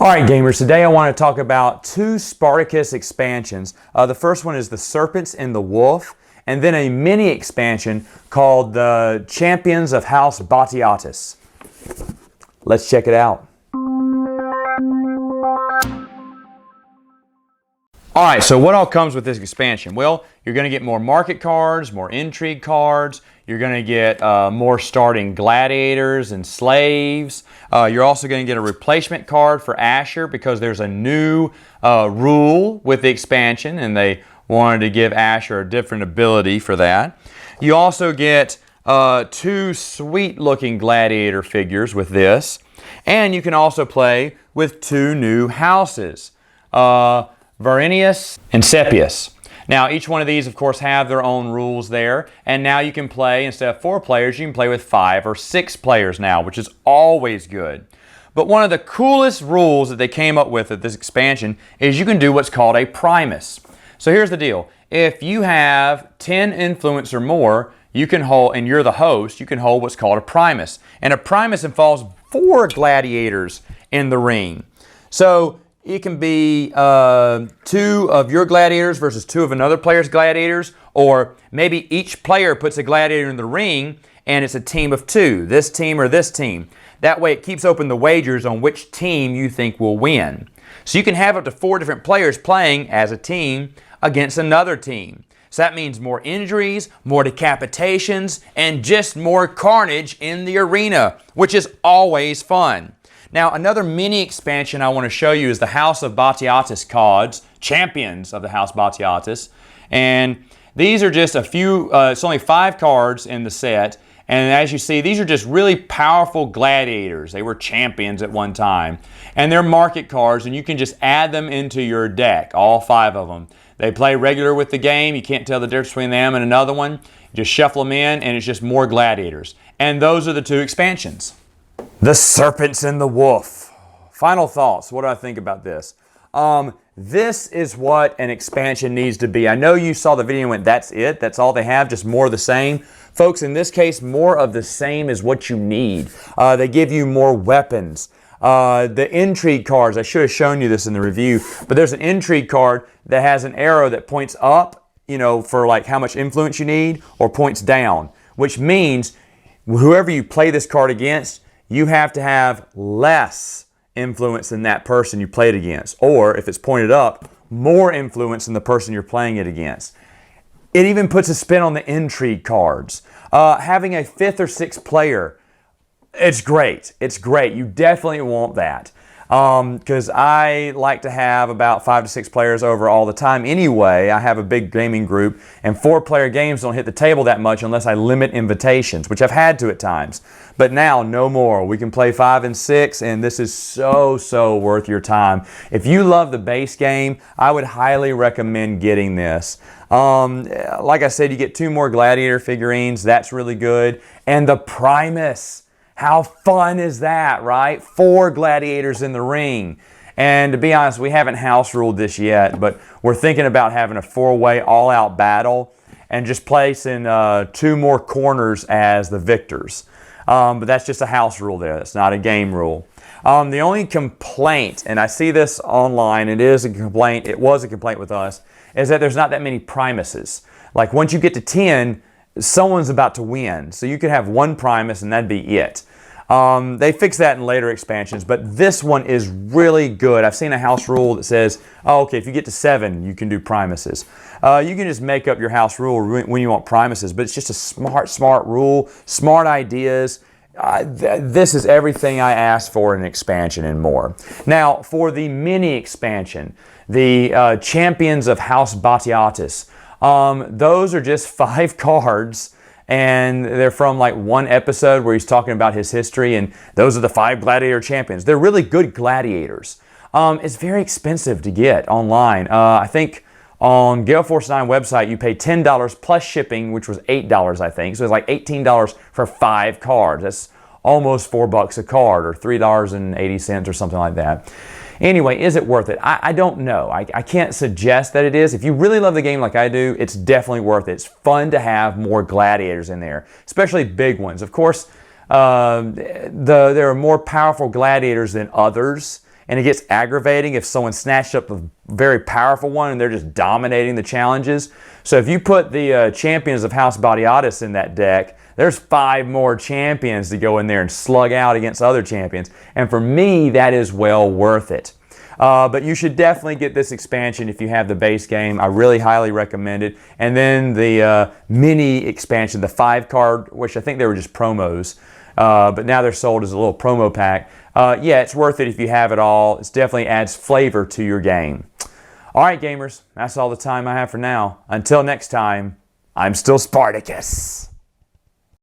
All right, gamers, today I want to talk about two Spartacus expansions. The first one is the Serpent and the Wolf, and then a mini expansion called the Champions of House Batiatus. Let's check it out. All right, so what all comes with this expansion? Well, you're going to get more market cards, more intrigue cards. You're going to get more starting gladiators and slaves. You're also going to get a replacement card for Asher because there's a new rule with the expansion, and they wanted to give Asher a different ability for that. You also get two sweet-looking gladiator figures with this, and you can also play with two new houses. Verinius and Sepius. Now, each one of these, of course, have their own rules there, and now you can play, instead of 4 players, you can play with 5 or 6 players now, which is always good. But one of the coolest rules that they came up with at this expansion is you can do what's called a primus. So here's the deal. If you have 10 influence or more, you can hold, and you're the host, you can hold what's called a primus. And a primus involves 4 gladiators in the ring. So it can be 2 of your gladiators versus 2 of another player's gladiators, or maybe each player puts a gladiator in the ring and it's a team of 2, this team or this team. That way it keeps open the wagers on which team you think will win. So you can have up to 4 different players playing as a team against another team. So that means more injuries, more decapitations, and just more carnage in the arena, which is always fun. Now, another mini expansion I want to show you is the House of Batiatus cards, Champions of the House Batiatus. And these are just a few, it's only 5 cards in the set. And as you see, these are just really powerful gladiators. They were champions at one time. And they're market cards, and you can just add them into your deck, all 5 of them. They play regular with the game. You can't tell the difference between them and another one. You just shuffle them in, and it's just more gladiators. And those are the 2 expansions. The Serpents and the Wolf. Final thoughts. What do I think about this? This is what an expansion needs to be. I know you saw the video and went, that's it? That's all they have? Just more of the same? Folks, in this case, more of the same is what you need. They give you more weapons. The intrigue cards, I should have shown you this in the review, but there's an intrigue card that has an arrow that points up, you know, for like how much influence you need, or points down, which means whoever you play this card against, you have to have less influence than that person you played against. Or if it's pointed up, more influence than the person you're playing it against. It even puts a spin on the intrigue cards. Having a 5th or 6th player, it's great. It's great. You definitely want that. Because I like to have about 5 to 6 players over all the time anyway. I have a big gaming group, and 4-player games don't hit the table that much unless I limit invitations, which I've had to at times. But now, no more. We can play 5 and 6, and this is so worth your time. If you love the base game, I would highly recommend getting this. Like I said, you get 2 more gladiator figurines. That's really good. And the Primus. How fun is that, right? 4 gladiators in the ring. And to be honest, we haven't house ruled this yet, but we're thinking about having a 4-way all-out battle and just placing 2 more corners as the victors. But that's just a house rule there. That's not a game rule. The only complaint, and I see this online, it was a complaint with us, is that there's not that many primuses. Like once you get to 10, someone's about to win. So you could have 1 primus and that'd be it. They fix that in later expansions, but this one is really good. I've seen a house rule that says, oh, okay, if you get to 7, you can do primuses. You can just make up your house rule when you want primuses, but it's just a smart rule, smart ideas. This is everything I asked for in an expansion and more. Now, for the mini expansion, the Champions of House Batiatus. Those are just 5 cards, and they're from like 1 episode where he's talking about his history, and those are the 5 gladiator champions. They're really good gladiators. It's very expensive to get online. I think on Gale Force 9 website you pay $10 plus shipping, which was $8 I think. So it's like $18 for 5 cards. That's almost $4 a card, or $3.80 or something like that. Anyway, is it worth it? I don't know. I can't suggest that it is. If you really love the game like I do, it's definitely worth it. It's fun to have more gladiators in there, especially big ones. Of course, there are more powerful gladiators than others, and it gets aggravating if someone snatched up a very powerful one and they're just dominating the challenges. So if you put the champions of House Batiatus in that deck, there's 5 more champions to go in there and slug out against other champions. And for me, that is well worth it. But you should definitely get this expansion if you have the base game. I really highly recommend it. And then the mini expansion, the 5-card, which I think they were just promos, but now they're sold as a little promo pack. Yeah, it's worth it if you have it all. It definitely adds flavor to your game. All right, gamers, that's all the time I have for now. Until next time, I'm still Spartacus.